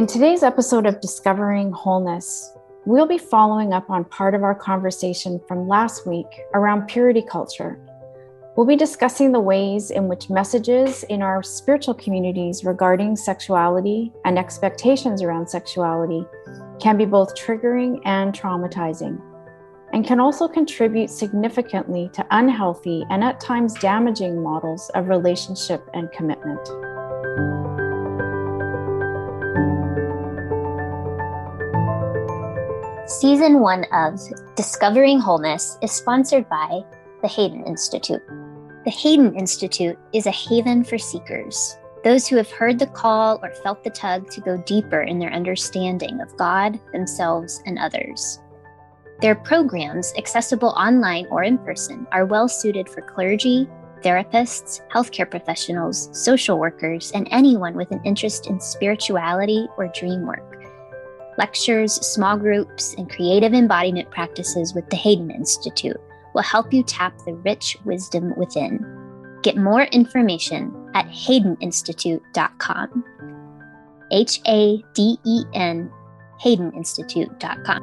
In today's episode of Discovering Wholeness, we'll be following up on part of our conversation from last week around purity culture. We'll be discussing the ways in which messages in our spiritual communities regarding sexuality and expectations around sexuality can be both triggering and traumatizing, and can also contribute significantly to unhealthy and at times damaging models of relationship and commitment. Season 1 of Discovering Wholeness is sponsored by the Hayden Institute. The Hayden Institute is a haven for seekers, those who have heard the call or felt the tug to go deeper in their understanding of God, themselves, and others. Their programs, accessible online or in person, are well suited for clergy, therapists, healthcare professionals, social workers, and anyone with an interest in spirituality or dream work. Lectures, small groups, and creative embodiment practices with the Hayden Institute will help you tap the rich wisdom within. Get more information at haydeninstitute.com. HADEN, haydeninstitute.com.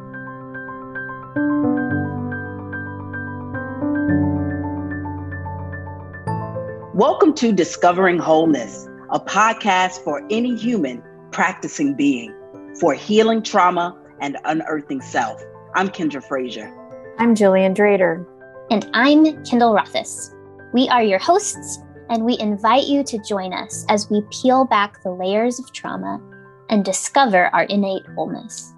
Welcome to Discovering Wholeness, a podcast for any human practicing being, for healing trauma and unearthing self. I'm Kyndra Frazier. I'm Gillian Drader. And I'm Kyndall Rothaus. We are your hosts, and we invite you to join us as we peel back the layers of trauma and discover our innate wholeness.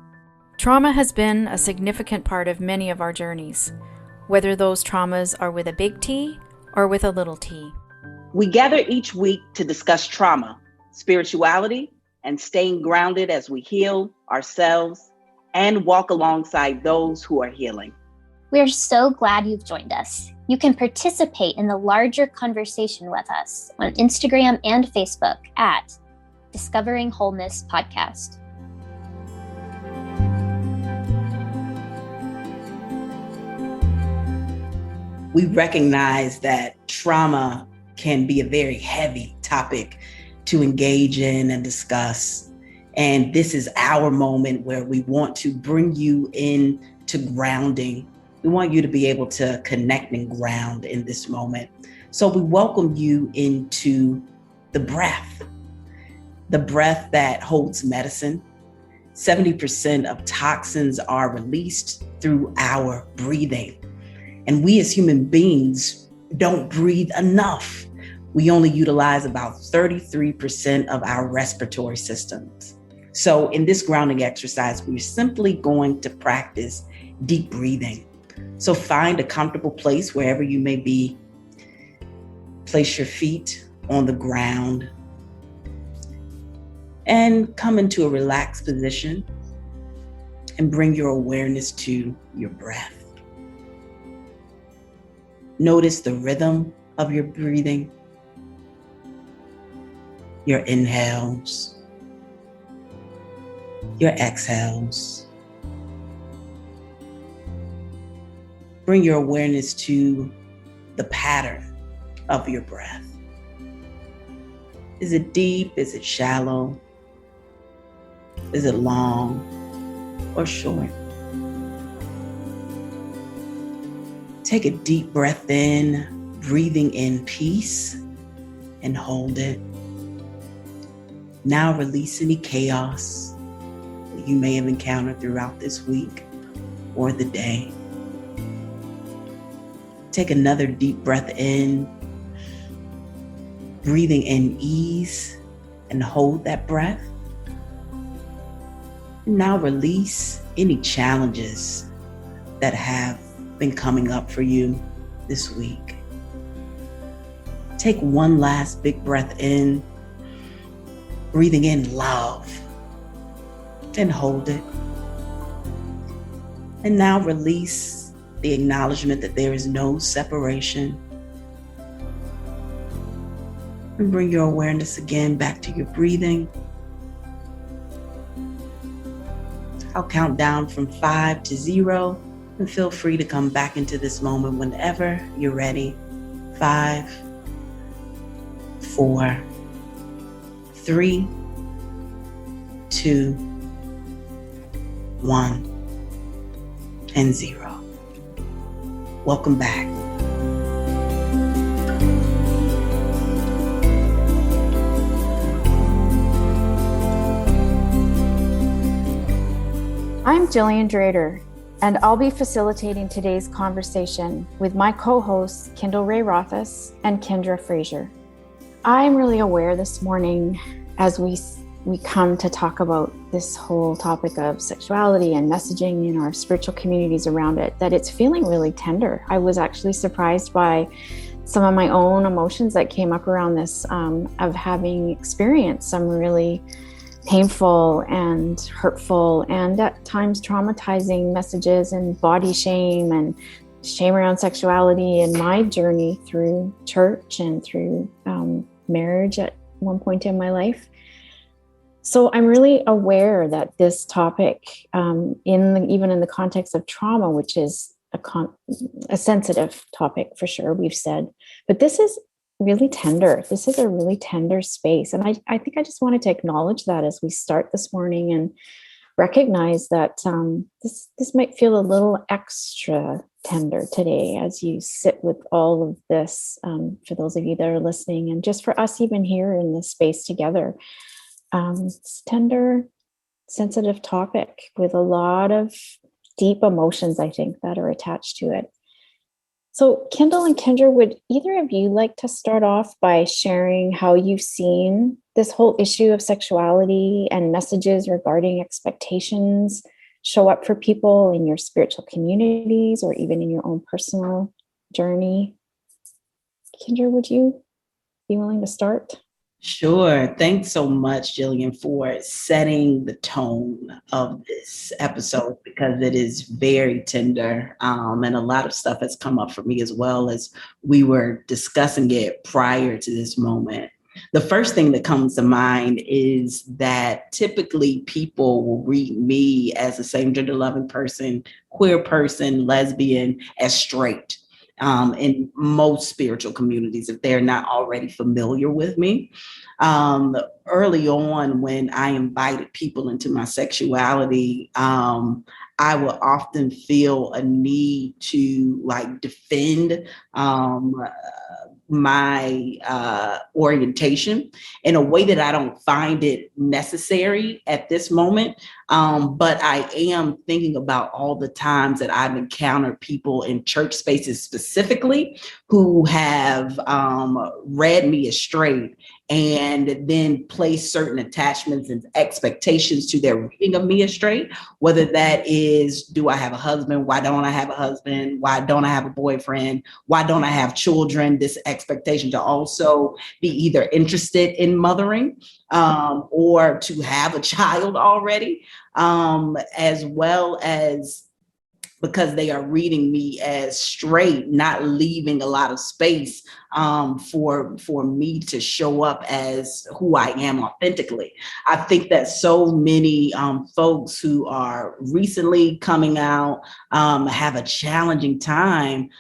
Trauma has been a significant part of many of our journeys, whether those traumas are with a big T or with a little t. We gather each week to discuss trauma, spirituality, and staying grounded as we heal ourselves and walk alongside those who are healing. We are so glad you've joined us. You can participate in the larger conversation with us on Instagram and Facebook at Discovering Wholeness Podcast. We recognize that trauma can be a very heavy topic to engage in and discuss. And this is our moment where we want to bring you in to grounding. We want you to be able to connect and ground in this moment. So we welcome you into the breath that holds medicine. 70% of toxins are released through our breathing. And we as human beings don't breathe enough. We only utilize about 33% of our respiratory systems. So in this grounding exercise, we're simply going to practice deep breathing. So find a comfortable place wherever you may be. Place your feet on the ground and come into a relaxed position and bring your awareness to your breath. Notice the rhythm of your breathing, your inhales, your exhales. Bring your awareness to the pattern of your breath. Is it deep? Is it shallow? Is it long or short? Take a deep breath in, breathing in peace, and hold it. Now release any chaos that you may have encountered throughout this week or the day. Take another deep breath in, breathing in ease, and hold that breath. And now release any challenges that have been coming up for you this week. Take one last big breath in, breathing in love, and hold it. And now release the acknowledgement that there is no separation. And bring your awareness again back to your breathing. I'll count down from 5 to 0, and feel free to come back into this moment whenever you're ready. 5, 4, 3, 2, 1, and 0. Welcome back. I'm Gillian Drader, and I'll be facilitating today's conversation with my co-hosts, Kyndall Rothaus and Kyndra Frazier. I'm really aware this morning as we come to talk about this whole topic of sexuality and messaging in our spiritual communities around it, that it's feeling really tender. I was actually surprised by some of my own emotions that came up around this, of having experienced some really painful and hurtful and at times traumatizing messages and body shame and shame around sexuality in my journey through church and through marriage at one point in my life. So I'm really aware that this topic, even in the context of trauma, which is a sensitive topic for sure, we've said, but this is really tender. This is a really tender space. And I think I just wanted to acknowledge that as we start this morning and recognize that this might feel a little extra tender today as you sit with all of this, for those of you that are listening, and just for us even here in this space together. It's a tender, sensitive topic with a lot of deep emotions, I think, that are attached to it. So Kyndall and Kyndra, would either of you like to start off by sharing how you've seen this whole issue of sexuality and messages regarding expectations show up for people in your spiritual communities or even in your own personal journey? Kyndra, would you be willing to start? Sure. Thanks so much, Gillian, for setting the tone of this episode, because it is very tender. And a lot of stuff has come up for me as well as we were discussing it prior to this moment. The first thing that comes to mind is that typically people will read me as a same gender loving person, queer person, lesbian, as straight. In most spiritual communities, if they're not already familiar with me. Early on, when I invited people into my sexuality, I would often feel a need to defend my orientation in a way that I don't find it necessary at this moment. But I am thinking about all the times that I've encountered people in church spaces specifically who have read me as straight and then place certain attachments and expectations to their reading of me as straight, whether that is, do I have a husband? Why don't I have a husband? Why don't I have a boyfriend? Why don't I have children? This expectation to also be either interested in mothering or to have a child already, as well as because they are reading me as straight, not leaving a lot of space for me to show up as who I am authentically. I think that so many folks who are recently coming out have a challenging time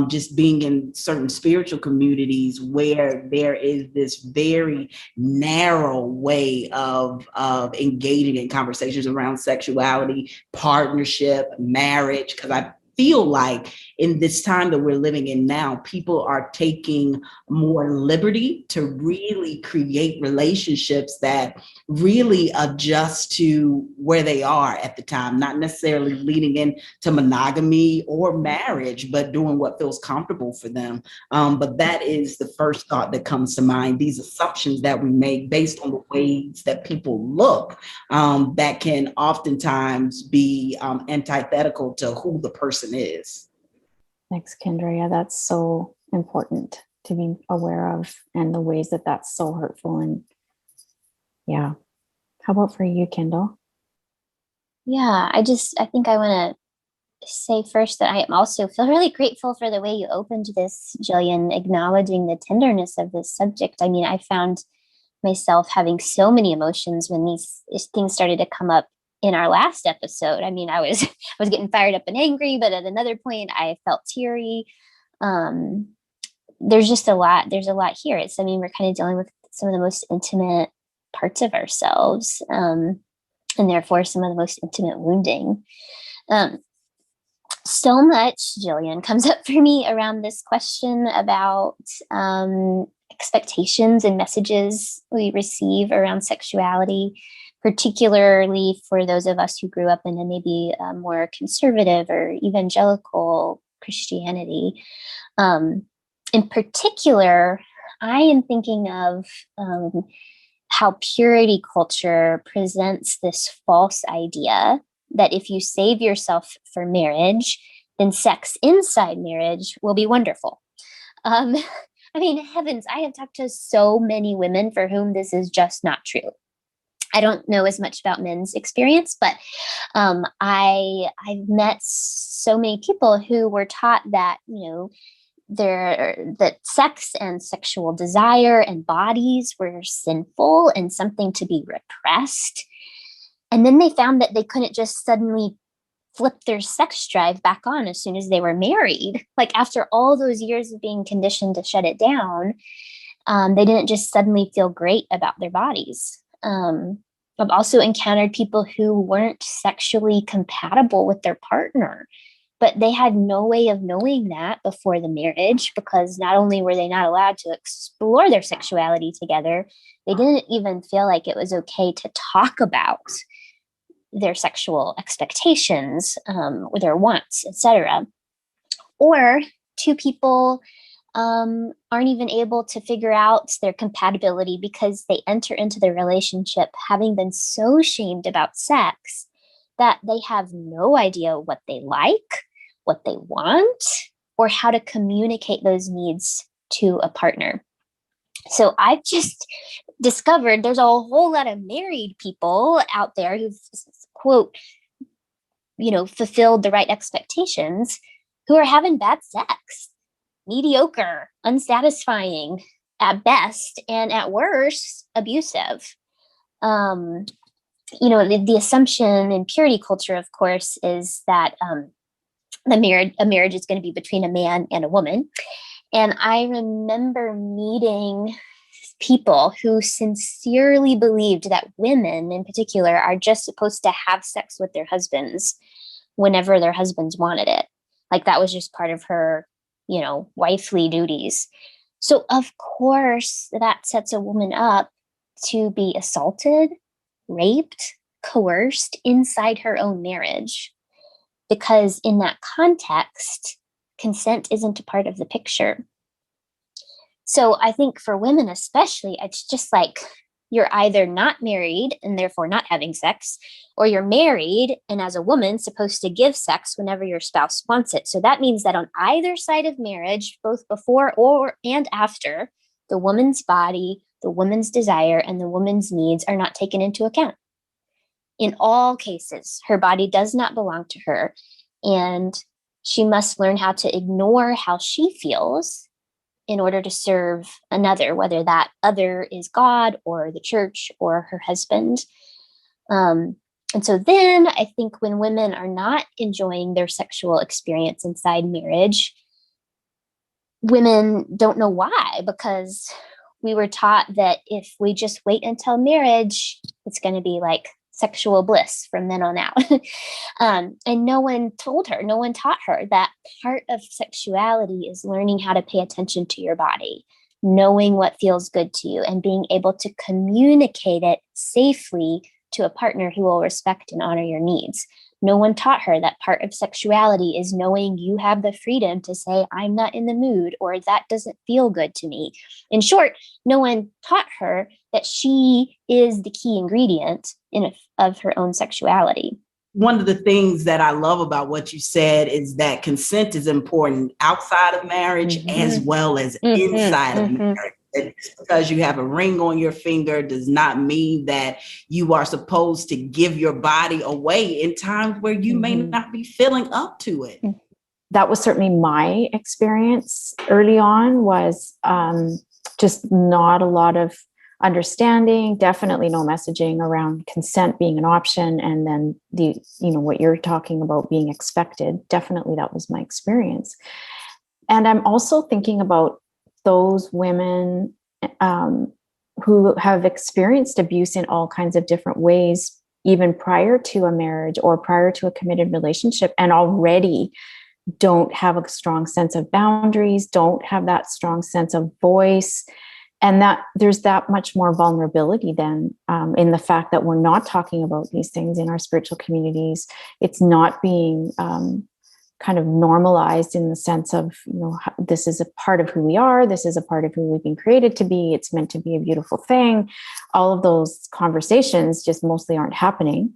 just being in certain spiritual communities where there is this very narrow way of engaging in conversations around sexuality, partnership, marriage, because I feel like in this time that we're living in now, people are taking more liberty to really create relationships that really adjust to where they are at the time, not necessarily leading into monogamy or marriage, but doing what feels comfortable for them. But that is the first thought that comes to mind, these assumptions that we make based on the ways that people look, that can oftentimes be antithetical to who the person is. Thanks, Kyndra. Yeah, that's so important to be aware of, and the ways that that's so hurtful. And yeah, how about for you, Kyndall? Yeah, I think I want to say first that I also feel really grateful for the way you opened this, Gillian, acknowledging the tenderness of this subject. I mean, I found myself having so many emotions when these things started to come up in our last episode. I mean, I was getting fired up and angry, but at another point I felt teary. There's just a lot. There's a lot here. We're kind of dealing with some of the most intimate parts of ourselves. and therefore some of the most intimate wounding. So much, Gillian, comes up for me around this question about expectations and messages we receive around sexuality, particularly for those of us who grew up in a maybe more conservative or evangelical Christianity. In particular, I am thinking of how purity culture presents this false idea that if you save yourself for marriage, then sex inside marriage will be wonderful. I mean, heavens, I have talked to so many women for whom this is just not true. I don't know as much about men's experience, but I've met so many people who were taught that, that sex and sexual desire and bodies were sinful and something to be repressed. And then they found that they couldn't just suddenly flip their sex drive back on as soon as they were married. Like after all those years of being conditioned to shut it down, they didn't just suddenly feel great about their bodies. I've also encountered people who weren't sexually compatible with their partner, but they had no way of knowing that before the marriage, because not only were they not allowed to explore their sexuality together, they didn't even feel like it was okay to talk about their sexual expectations, or their wants, etc. Or two people aren't even able to figure out their compatibility because they enter into the relationship having been so shamed about sex that they have no idea what they like, what they want, or how to communicate those needs to a partner. So I've just discovered there's a whole lot of married people out there who've, quote, fulfilled the right expectations, who are having bad sex, mediocre, unsatisfying at best, and at worst, abusive. The assumption in purity culture, of course, is that a marriage is going to be between a man and a woman. And I remember meeting people who sincerely believed that women in particular are just supposed to have sex with their husbands whenever their husbands wanted it. Like that was just part of her, wifely duties. So of course that sets a woman up to be assaulted, raped, coerced inside her own marriage. Because in that context, consent isn't a part of the picture. So I think for women especially, it's just like you're either not married and therefore not having sex, or you're married and as a woman supposed to give sex whenever your spouse wants it. So that means that on either side of marriage, both before and after, the woman's body, the woman's desire, and the woman's needs are not taken into account. In all cases, her body does not belong to her, and she must learn how to ignore how she feels in order to serve another, whether that other is God or the church or her husband. And so then I think when women are not enjoying their sexual experience inside marriage, women don't know why, because we were taught that if we just wait until marriage, it's going to be like sexual bliss from then on out. And no one taught her that part of sexuality is learning how to pay attention to your body, knowing what feels good to you, and being able to communicate it safely to a partner who will respect and honor your needs. No one taught her that part of sexuality is knowing you have the freedom to say, I'm not in the mood, or that doesn't feel good to me. In short, no one taught her that she is the key ingredient of her own sexuality. One of the things that I love about what you said is that consent is important outside of marriage as well as inside of marriage. And because you have a ring on your finger does not mean that you are supposed to give your body away in times where you may not be feeling up to it. That was certainly my experience early on, was just not a lot of understanding, definitely no messaging around consent being an option. And then what you're talking about being expected, definitely that was my experience. And I'm also thinking about those women who have experienced abuse in all kinds of different ways, even prior to a marriage or prior to a committed relationship, and already don't have a strong sense of boundaries, don't have that strong sense of voice, and that there's that much more vulnerability then in the fact that we're not talking about these things in our spiritual communities. It's not being kind of normalized in the sense of, this is a part of who we are. This is a part of who we've been created to be. It's meant to be a beautiful thing. All of those conversations just mostly aren't happening.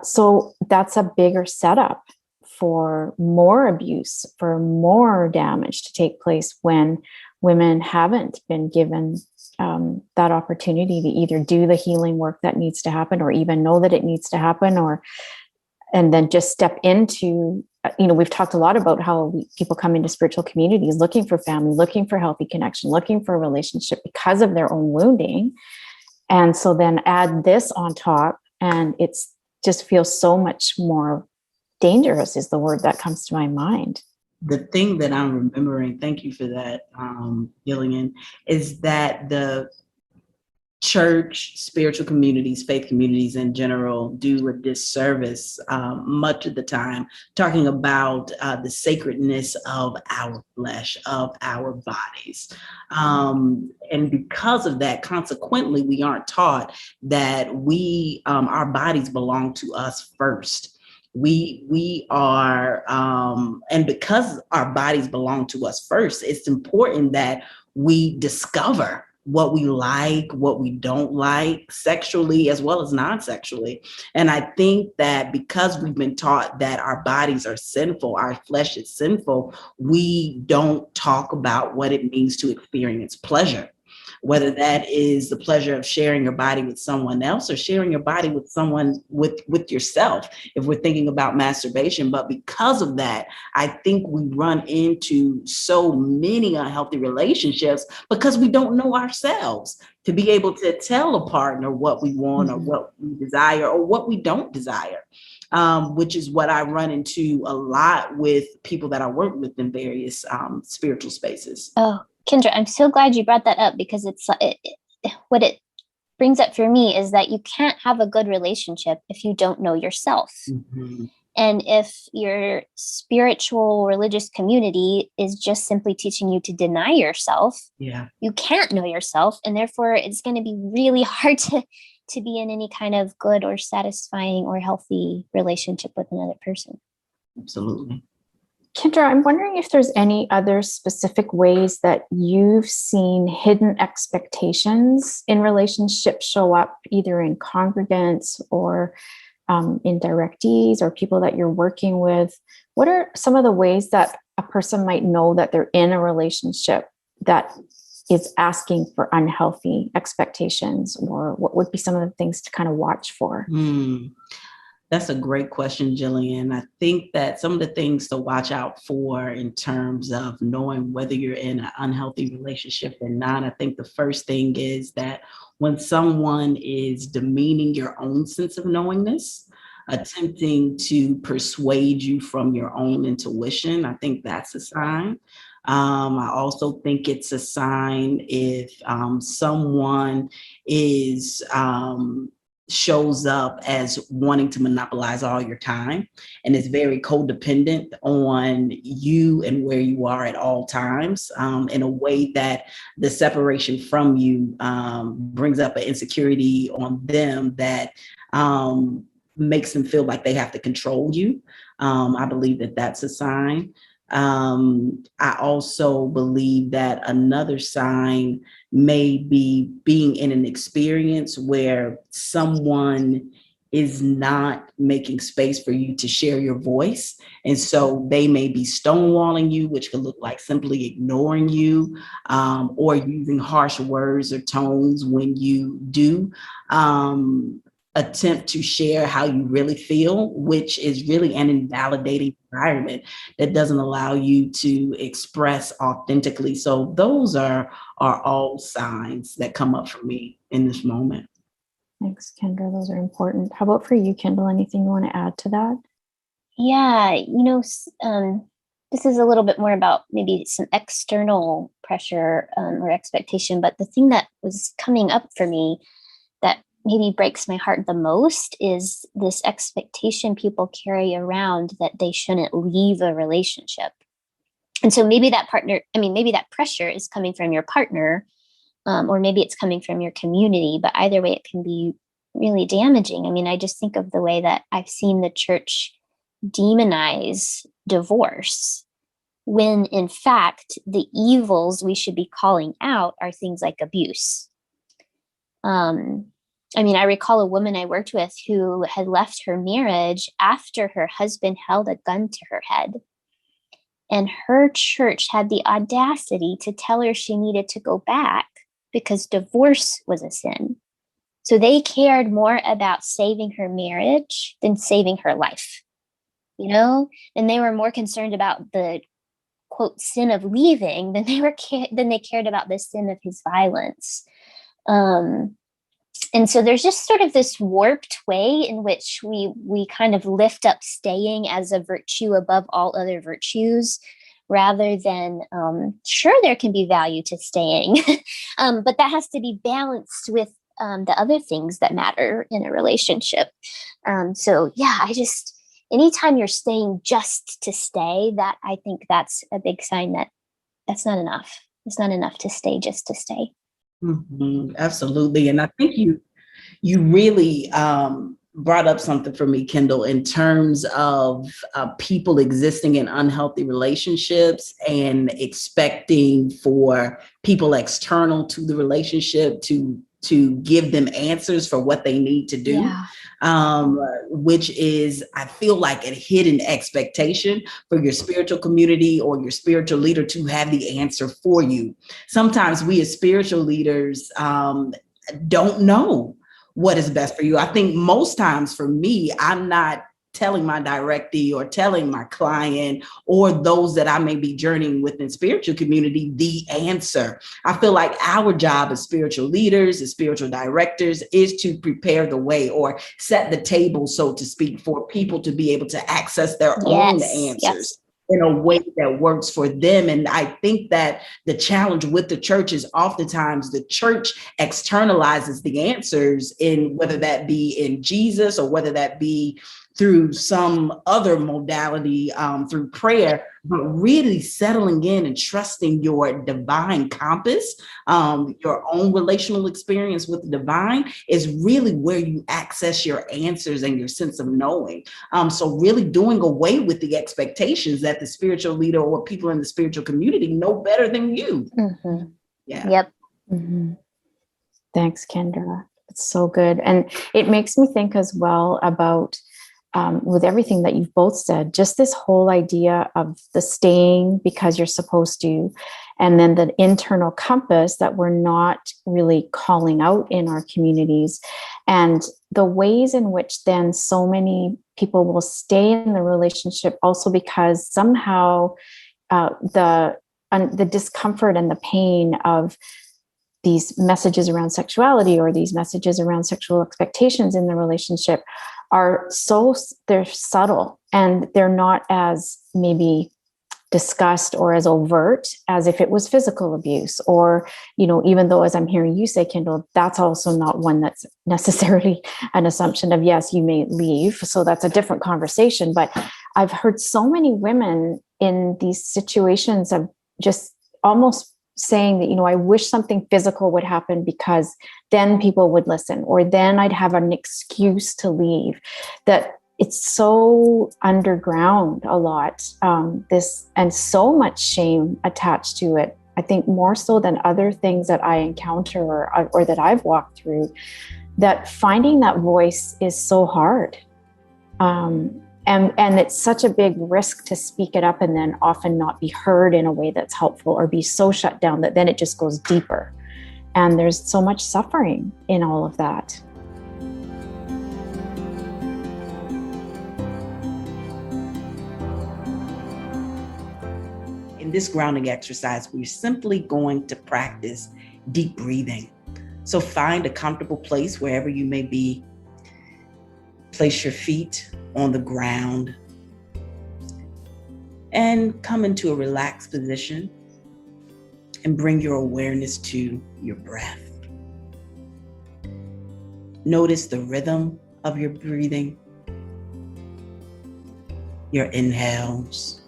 So that's a bigger setup for more abuse, for more damage to take place when women haven't been given that opportunity to either do the healing work that needs to happen, or even know that it needs to happen, and then just step into, we've talked a lot about how people come into spiritual communities looking for family, looking for healthy connection, looking for a relationship because of their own wounding. And so then add this on top, and it's just feels so much more dangerous is the word that comes to my mind. The thing that I'm remembering, thank you for that, Gillian, is that the church, spiritual communities, faith communities in general do a disservice much of the time talking about the sacredness of our flesh, of our bodies. And because of that, consequently, we aren't taught that our bodies belong to us first. We are, and because our bodies belong to us first, it's important that we discover what we like, what we don't like, sexually as well as non-sexually. And I think that because we've been taught that our bodies are sinful, our flesh is sinful, we don't talk about what it means to experience pleasure. Whether that is the pleasure of sharing your body with someone else or sharing your body with someone with yourself, if we're thinking about masturbation. But because of that, I think we run into so many unhealthy relationships because we don't know ourselves to be able to tell a partner what we want or what we desire or what we don't desire, which is what I run into a lot with people that I work with in various spiritual spaces. Oh, Kyndra, I'm so glad you brought that up, because what it brings up for me is that you can't have a good relationship if you don't know yourself. Mm-hmm. And if your spiritual religious community is just simply teaching you to deny yourself, you can't know yourself. And therefore, it's going to be really hard to be in any kind of good or satisfying or healthy relationship with another person. Absolutely. Kyndra, I'm wondering if there's any other specific ways that you've seen hidden expectations in relationships show up either in congregants or in directees or people that you're working with. What are some of the ways that a person might know that they're in a relationship that is asking for unhealthy expectations, or what would be some of the things to kind of watch for? That's a great question, Gillian. I think that some of the things to watch out for in terms of knowing whether you're in an unhealthy relationship or not, I think the first thing is that when someone is demeaning your own sense of knowingness, attempting to persuade you from your own intuition, I think that's a sign. I also think it's a sign if someone is shows up as wanting to monopolize all your time and is very codependent on you and where you are at all times, in a way that the separation from you brings up an insecurity on them that makes them feel like they have to control you. I believe that that's a sign. I also believe that another sign may be being in an experience where someone is not making space for you to share your voice. And so they may be stonewalling you, which could look like simply ignoring you, or using harsh words or tones when you do attempt to share how you really feel, which is really an invalidating environment that doesn't allow you to express authentically. So those are all signs that come up for me in this moment. Thanks, Kyndra. Those are important. How about for you, Kyndall? Anything you want to add to that? Yeah, this is a little bit more about maybe some external pressure or expectation, but the thing that was coming up for me that maybe breaks my heart the most is this expectation people carry around that they shouldn't leave a relationship. And so maybe that pressure is coming from your partner, or maybe it's coming from your community, but either way, it can be really damaging. I mean, I just think of the way that I've seen the church demonize divorce, when in fact, the evils we should be calling out are things like abuse. I recall a woman I worked with who had left her marriage after her husband held a gun to her head. And her church had the audacity to tell her she needed to go back because divorce was a sin. So they cared more about saving her marriage than saving her life, and they were more concerned about the quote sin of leaving than they cared about the sin of his violence. And so there's just sort of this warped way in which we kind of lift up staying as a virtue above all other virtues, rather than, sure, there can be value to staying, but that has to be balanced with the other things that matter in a relationship. Anytime you're staying just to stay, that I think that's a big sign that that's not enough. It's not enough to stay just to stay. Mm-hmm, absolutely. And I think you really brought up something for me, Kyndall, in terms of people existing in unhealthy relationships and expecting for people external to the relationship to give them answers for what they need to do. Yeah. Which is, I feel like, a hidden expectation for your spiritual community or your spiritual leader to have the answer for you. Sometimes we as spiritual leaders don't know what is best for you. I think most times for me, I'm not telling my directee or telling my client or those that I may be journeying with in spiritual community the answer. I feel like our job as spiritual leaders, as spiritual directors, is to prepare the way or set the table, so to speak, for people to be able to access their own answers in a way that works for them. And I think that the challenge with the church is oftentimes the church externalizes the answers, in whether that be in Jesus or whether that be through some other modality, through prayer, but really settling in and trusting your divine compass, your own relational experience with the divine is really where you access your answers and your sense of knowing. So really doing away with the expectations that the spiritual leader or people in the spiritual community know better than you. Mm-hmm. Yeah. Yep. Mm-hmm. Thanks, Kyndra. It's so good. And it makes me think as well about, with everything that you've both said, just this whole idea of the staying because you're supposed to, and then the internal compass that we're not really calling out in our communities, and the ways in which then so many people will stay in the relationship also because somehow the discomfort and the pain of these messages around sexuality or these messages around sexual expectations in the relationship they're subtle, and they're not as maybe discussed or as overt as if it was physical abuse, or, even though, as I'm hearing you say, Kyndall, that's also not one that's necessarily an assumption of, yes, you may leave. So that's a different conversation. But I've heard so many women in these situations of just almost saying that, I wish something physical would happen because then people would listen, or then I'd have an excuse to leave. That it's so underground a lot, this, and so much shame attached to it. I think more so than other things that I encounter or that I've walked through, that finding that voice is so hard. And it's such a big risk to speak it up and then often not be heard in a way that's helpful, or be so shut down that then it just goes deeper. And there's so much suffering in all of that. In this grounding exercise, we're simply going to practice deep breathing. So find a comfortable place wherever you may be. Place your feet on the ground and come into a relaxed position and bring your awareness to your breath. Notice the rhythm of your breathing, your inhales,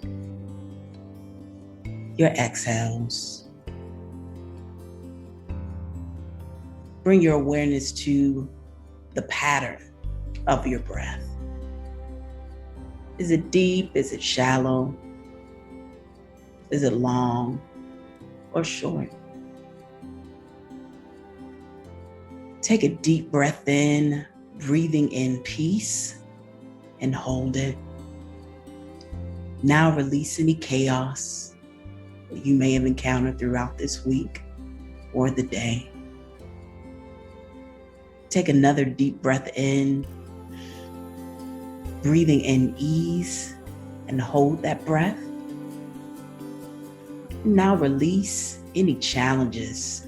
your exhales. Bring your awareness to the pattern of your breath. Is it deep? Is it shallow? Is it long or short? Take a deep breath in, breathing in peace, and hold it. Now release any chaos that you may have encountered throughout this week or the day. Take another deep breath in, breathing in ease, and hold that breath. Now release any challenges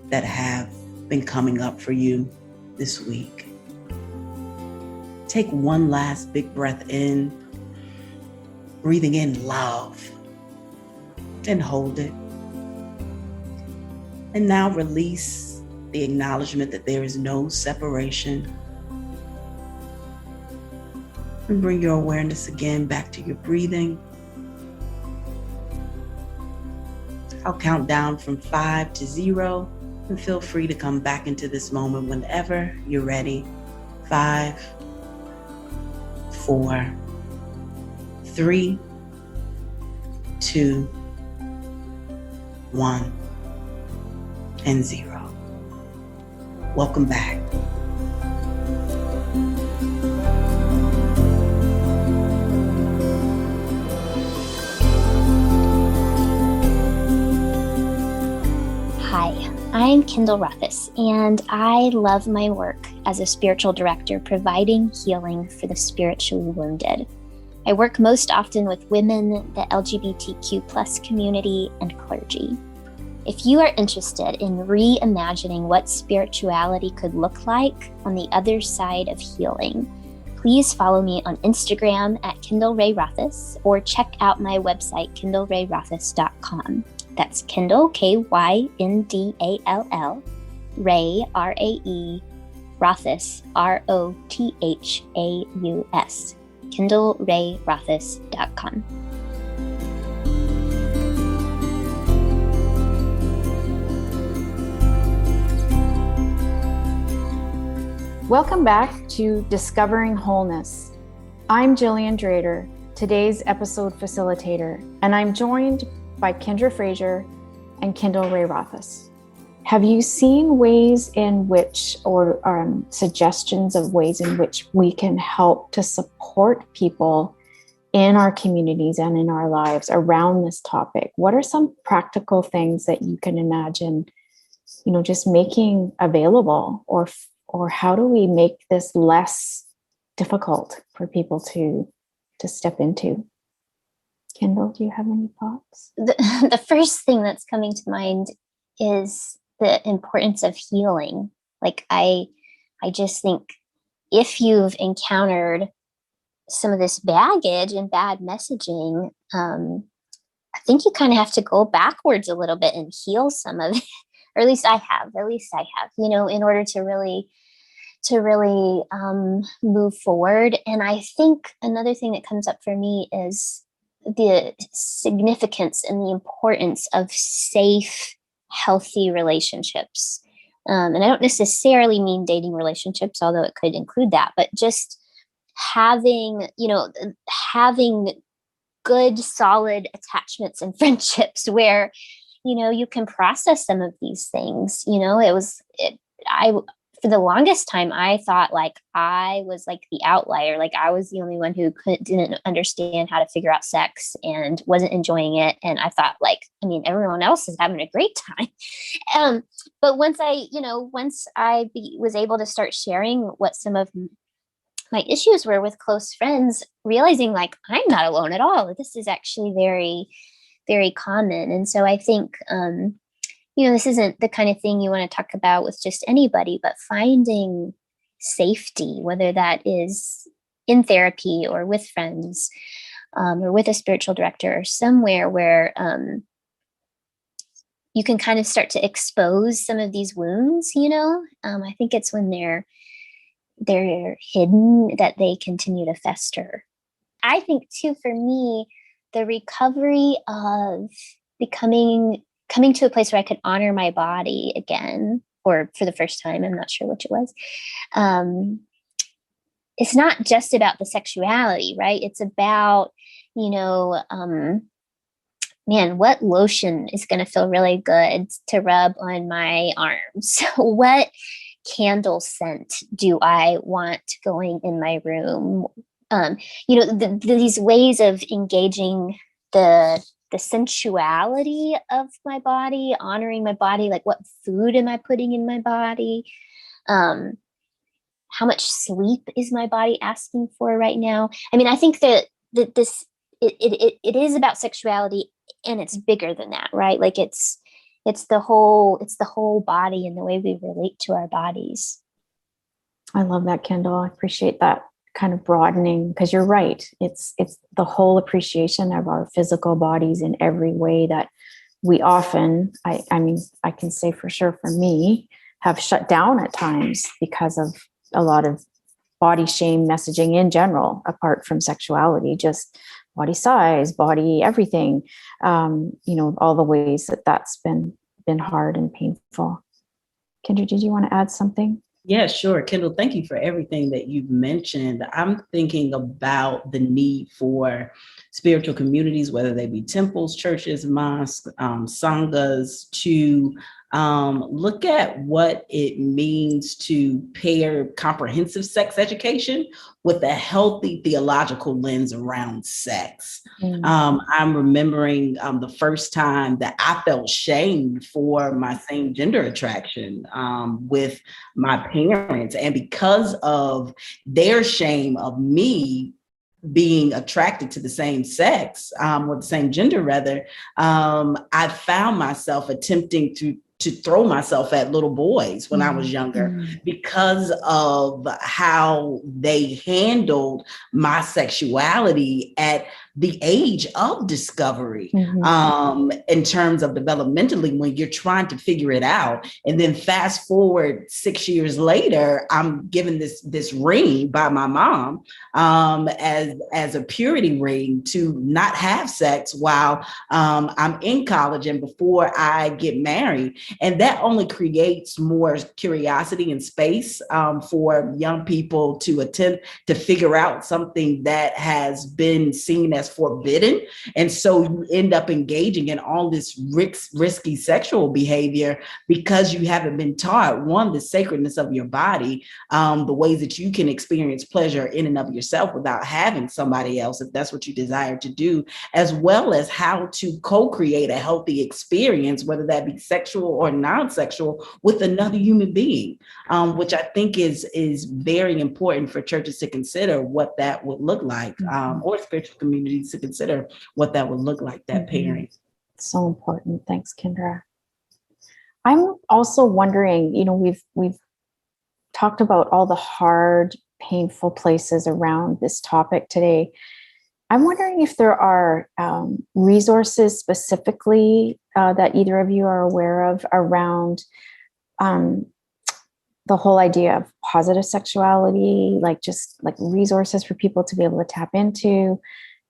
that have been coming up for you this week. Take one last big breath in, breathing in love, and hold it. And now release the acknowledgement that there is no separation. And bring your awareness again back to your breathing. I'll count down from 5 to 0, and feel free to come back into this moment whenever you're ready. 5, 4, 3, 2, 1, and 0. Welcome back. Hi, I'm Kyndall Rothaus, and I love my work as a spiritual director providing healing for the spiritually wounded. I work most often with women, the LGBTQ+ community, and clergy. If you are interested in reimagining what spirituality could look like on the other side of healing, please follow me on Instagram at Kyndall Rothaus or check out my website, kyndallrayrothas.com. That's Kyndall, Kyndall, Ray, R-A-E, Rothaus, R-O-T-H-A-U-S, kyndallrayrothas.com. Welcome back to Discovering Wholeness. I'm Gillian Drader, today's episode facilitator, and I'm joined by Frazier and Kyndall Rothaus. Have you seen ways in which, or suggestions of ways in which we can help to support people in our communities and in our lives around this topic? What are some practical things that you can imagine, just making available, or how do we make this less difficult for people to step into? Kyndall, do you have any thoughts? The first thing that's coming to mind is the importance of healing. Like I just think if you've encountered some of this baggage and bad messaging, I think you kind of have to go backwards a little bit and heal some of it. Or at least I have, in order to really move forward. And I think another thing that comes up for me is the significance and the importance of safe, healthy relationships. And I don't necessarily mean dating relationships, although it could include that, but just having good, solid attachments and friendships where, you can process some of these things. For the longest time, I thought like I was like the outlier. Like I was the only one who didn't understand how to figure out sex and wasn't enjoying it. And I thought everyone else is having a great time. But once I was able to start sharing what some of my issues were with close friends, realizing like I'm not alone at all. This is actually very, very common. And so I think, this isn't the kind of thing you want to talk about with just anybody, but finding safety, whether that is in therapy or with friends, or with a spiritual director or somewhere where you can kind of start to expose some of these wounds, I think it's when they're they're hidden, that they continue to fester. I think too, for me, the recovery of coming to a place where I could honor my body again, or for the first time, I'm not sure which it was. It's not just about the sexuality, right? It's about, man, what lotion is going to feel really good to rub on my arms? What candle scent do I want going in my room? These ways of engaging the sensuality of my body, honoring my body, like what food am I putting in my body? How much sleep is my body asking for right now? I mean, I think that this it is about sexuality, and it's bigger than that, right? Like it's the whole body and the way we relate to our bodies. I love that, Kyndall. I appreciate that kind of broadening, because you're right. It's the whole appreciation of our physical bodies in every way that we often, I mean, I can say for sure for me, have shut down at times because of a lot of body shame messaging in general, apart from sexuality, just body size, body, everything, all the ways that's been hard and painful. Kyndra, did you want to add something? Yeah, sure. Kyndall, thank you for everything that you've mentioned. I'm thinking about the need for spiritual communities, whether they be temples, churches, mosques, sanghas, to look at what it means to pair comprehensive sex education with a healthy theological lens around sex. I'm remembering the first time that I felt shamed for my same gender attraction with my parents. And because of their shame of me being attracted to the same sex, or the same gender rather, I found myself attempting to throw myself at little boys when I was younger because of how they handled my sexuality at the age of discovery, in terms of developmentally, when you're trying to figure it out. And then fast forward 6 years later, I'm given this ring by my mom as a purity ring to not have sex while I'm in college and before I get married. And that only creates more curiosity and space for young people to attempt to figure out something that has been seen as forbidden. And so you end up engaging in all this risky sexual behavior because you haven't been taught, one, the sacredness of your body, the ways that you can experience pleasure in and of yourself without having somebody else, if that's what you desire to do, as well as how to co-create a healthy experience, whether that be sexual or non-sexual, with another human being, which I think is very important for churches to consider what that would look like, or spiritual communities to consider what that would look like, that pairing. So important. Thanks, Kyndra. I'm also wondering, we've talked about all the hard, painful places around this topic today. I'm wondering if there are resources specifically that either of you are aware of around the whole idea of positive sexuality, like resources for people to be able to tap into,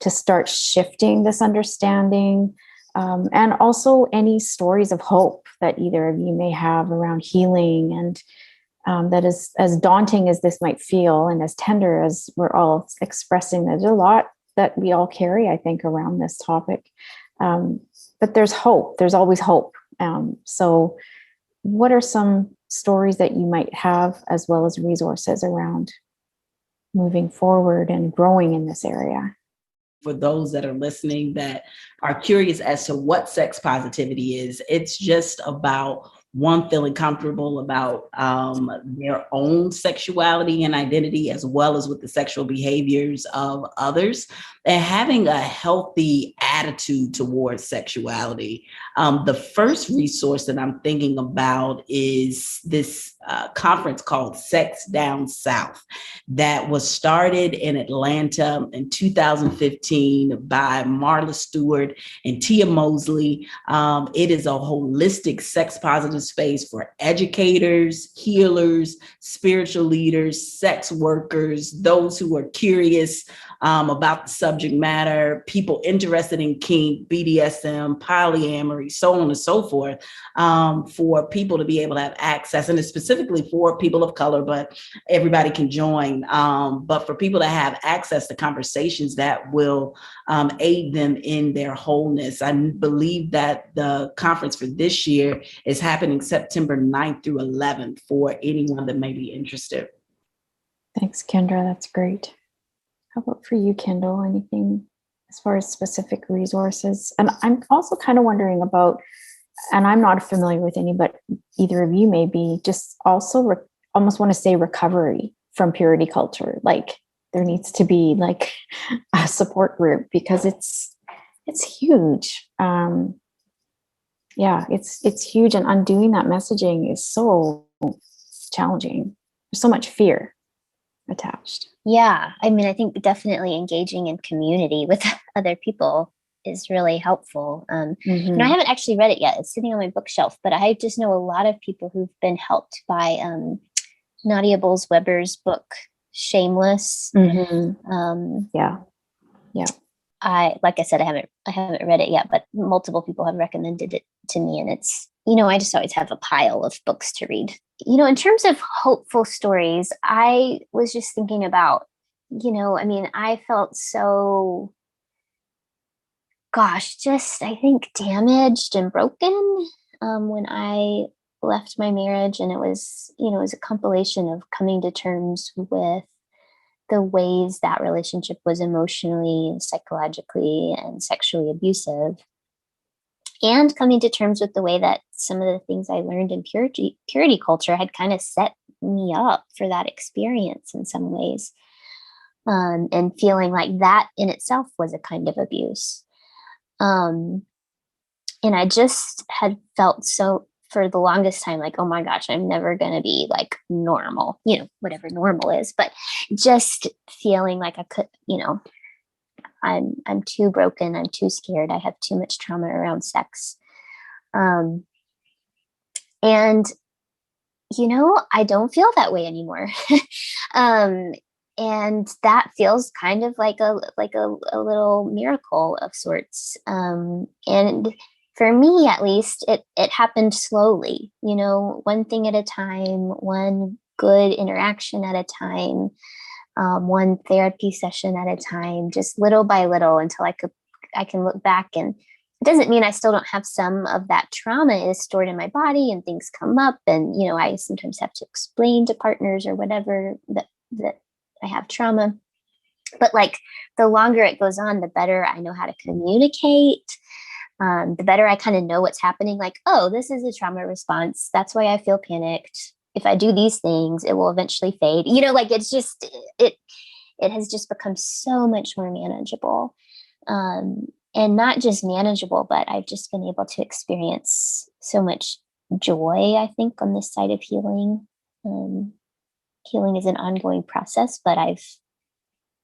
to start shifting this understanding, and also any stories of hope that either of you may have around healing, and that is, as daunting as this might feel and as tender as we're all expressing, there's a lot that we all carry, I think, around this topic. But there's hope. There's always hope. So what are some stories that you might have, as well as resources around moving forward and growing in this area? For those that are listening that are curious as to what sex positivity is, it's just about one, feeling comfortable about their own sexuality and identity, as well as with the sexual behaviors of others, and having a healthy attitude towards sexuality. The first resource that I'm thinking about is this conference called Sex Down South that was started in Atlanta in 2015 by Marla Stewart and Tia Mosley. It is a holistic sex positive a space for educators, healers, spiritual leaders, sex workers, those who are curious about the subject matter, people interested in kink, BDSM, polyamory, so on and so forth, for people to be able to have access. And it's specifically for people of color, but everybody can join. But for people to have access to conversations that will aid them in their wholeness. I believe that the conference for this year is happening September 9th through 11th for anyone that may be interested. Thanks, Kyndra. That's great. How about for you, Kyndall? Anything as far as specific resources? And I'm also kind of wondering about, and I'm not familiar with any, but either of you may be, just also almost want to say recovery from purity culture. Like there needs to be like a support group because it's huge. It's huge, and undoing that messaging is so challenging. There's so much fear attached. Yeah, I mean, I think definitely engaging in community with other people is really helpful. I haven't actually read it yet. It's sitting on my bookshelf, but I just know a lot of people who've been helped by Nadia Bowles-Weber's book, Shameless. Yeah. Like I said, I haven't read it yet, but multiple people have recommended it to me, and it's, I just always have a pile of books to read. In terms of hopeful stories, I was just thinking about, I felt so, I think damaged and broken when I left my marriage, and it was a compilation of coming to terms with the ways that relationship was emotionally, psychologically, and sexually abusive, and coming to terms with the way that some of the things I learned in purity culture had kind of set me up for that experience in some ways, and feeling like that in itself was a kind of abuse. And I just had felt so, for the longest time, like, oh my gosh, I'm never going to be like normal, whatever normal is, but just feeling like I could, I'm too broken. I'm too scared. I have too much trauma around sex. And, I don't feel that way anymore. And that feels kind of like a little miracle of sorts. And for me, at least, it happened slowly, one thing at a time, one good interaction at a time, one therapy session at a time, just little by little, until I can look back. And it doesn't mean I still don't have some of that trauma is stored in my body, and things come up, and I sometimes have to explain to partners or whatever that I have trauma. But like the longer it goes on, the better I know how to communicate. The better I kind of know what's happening. Like, oh, this is a trauma response. That's why I feel panicked. If I do these things, it will eventually fade. It's just, it has just become so much more manageable. And not just manageable, but I've just been able to experience so much joy, I think, on this side of healing. Healing is an ongoing process, but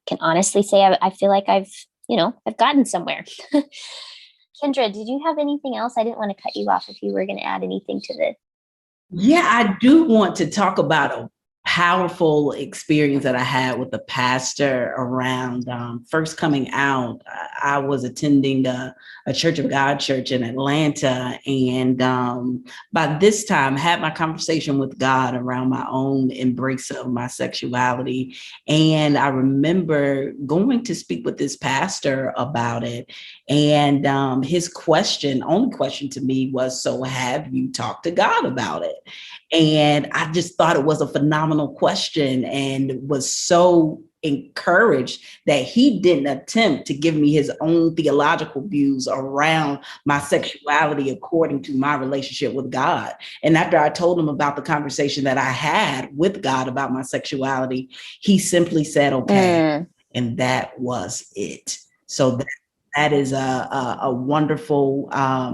can honestly say I feel like I've gotten somewhere. Kyndra, did you have anything else? I didn't want to cut you off if you were going to add anything to this. Yeah, I do want to talk about a powerful experience that I had with the pastor around first coming out. I was attending a Church of God church in Atlanta, and by this time had my conversation with God around my own embrace of my sexuality. And I remember going to speak with this pastor about it, and his only question to me was, so have you talked to God about it? And I just thought it was a phenomenal question, and was so encouraged that he didn't attempt to give me his own theological views around my sexuality according to my relationship with God. And after I told him about the conversation that I had with God about my sexuality, he simply said, okay. And that was it. So that is a wonderful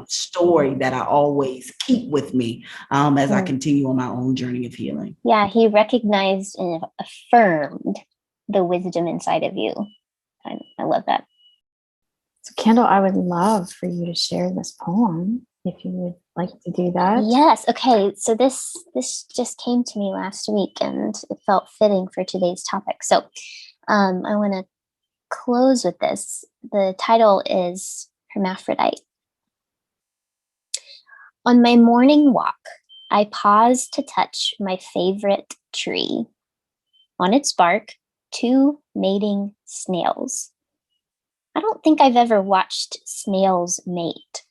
story that I always keep with me as I continue on my own journey of healing. Yeah, he recognized and affirmed the wisdom inside of you. I love that. So, Kyndall, I would love for you to share this poem. if you would like to do that. Yes. Okay. So this just came to me last week, and it felt fitting for today's topic. So I want to close with this. The title is Hermaphrodite. On my morning walk, I pause to touch my favorite tree. On its bark, 2 mating snails. I don't think I've ever watched snails mate.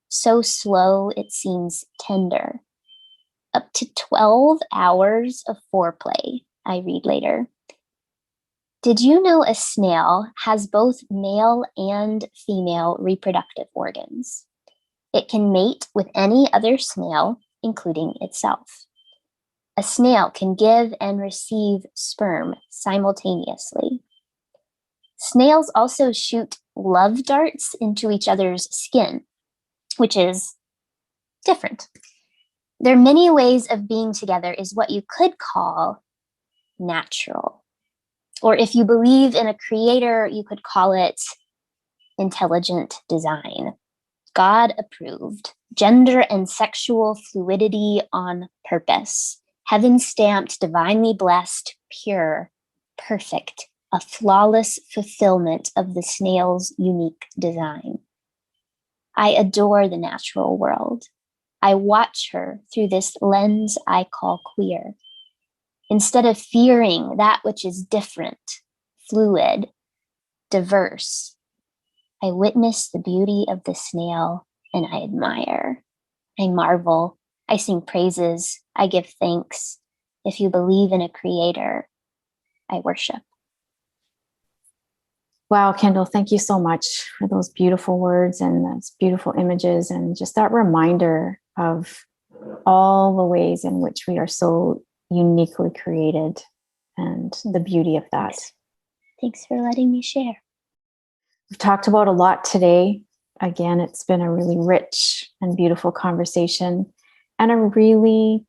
So slow, it seems tender. Up to 12 hours of foreplay, I read later. Did you know a snail has both male and female reproductive organs? It can mate with any other snail, including itself. A snail can give and receive sperm simultaneously. Snails also shoot love darts into each other's skin, which is different. Their many ways of being together is what you could call natural. Or if you believe in a creator, you could call it intelligent design. God approved, gender and sexual fluidity on purpose, heaven stamped, divinely blessed, pure, perfect, a flawless fulfillment of the snail's unique design. I adore the natural world. I watch her through this lens I call queer. Instead of fearing that which is different, fluid, diverse, I witness the beauty of the snail and I admire. I marvel. I sing praises. I give thanks. If you believe in a creator, I worship. Wow, Kyndall, thank you so much for those beautiful words and those beautiful images and just that reminder of all the ways in which we are so uniquely created and the beauty of that. Thanks for letting me share. We've talked about a lot today. Again, it's been a really rich and beautiful conversation and a really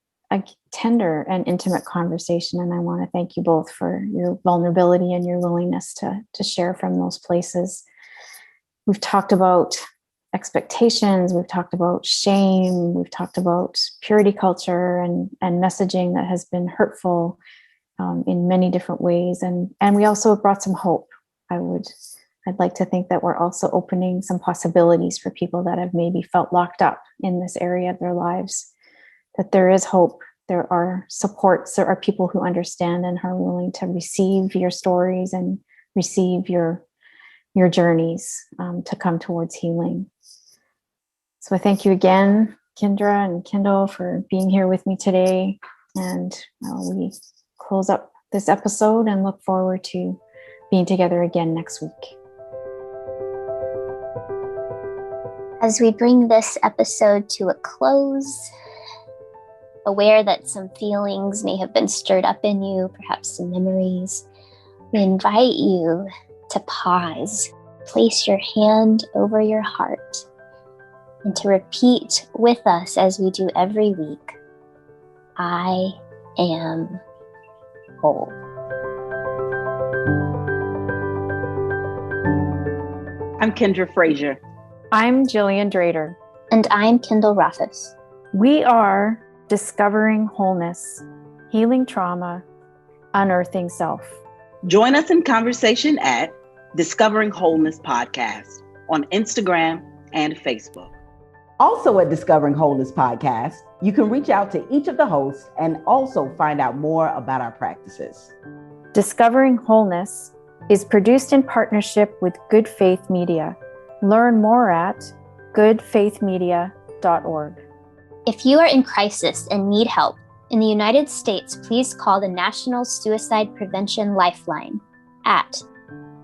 tender and intimate conversation. And I want to thank you both for your vulnerability and your willingness to share from those places. We've talked about expectations. We've talked about shame. We've talked about purity culture and messaging that has been hurtful in many different ways. And we also brought some hope. I'd like to think that we're also opening some possibilities for people that have maybe felt locked up in this area of their lives, that there is hope. There are supports. There are people who understand and are willing to receive your stories and receive your journeys to come towards healing. So I thank you again, Kyndra and Kyndall, for being here with me today. And we close up this episode and look forward to being together again next week. As we bring this episode to a close, aware that some feelings may have been stirred up in you, perhaps some memories, we invite you to pause, place your hand over your heart, and to repeat with us as we do every week, I am whole. I'm Kyndra Frazier. I'm Gillian Drader. And I'm Kyndall Rothaus. We are discovering wholeness, healing trauma, unearthing self. Join us in conversation at Discovering Wholeness Podcast on Instagram and Facebook. Also at Discovering Wholeness Podcast, you can reach out to each of the hosts and also find out more about our practices. Discovering Wholeness is produced in partnership with Good Faith Media. Learn more at goodfaithmedia.org. If you are in crisis and need help, in the United States, please call the National Suicide Prevention Lifeline at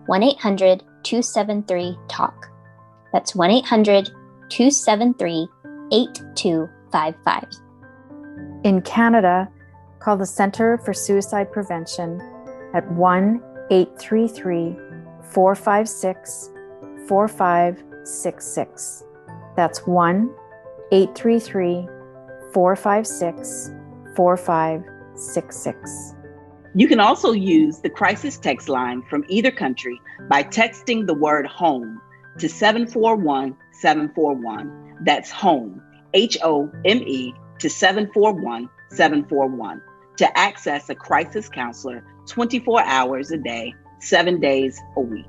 1-800-273-TALK. That's 1-800-273-8255. In Canada, call the Centre for Suicide Prevention at 1-833-456-4566. That's 1-833-456-4566. You can also use the crisis text line from either country by texting the word home to 741 741. That's HOME, HOME, to 741-741 to access a crisis counselor 24 hours a day, 7 days a week.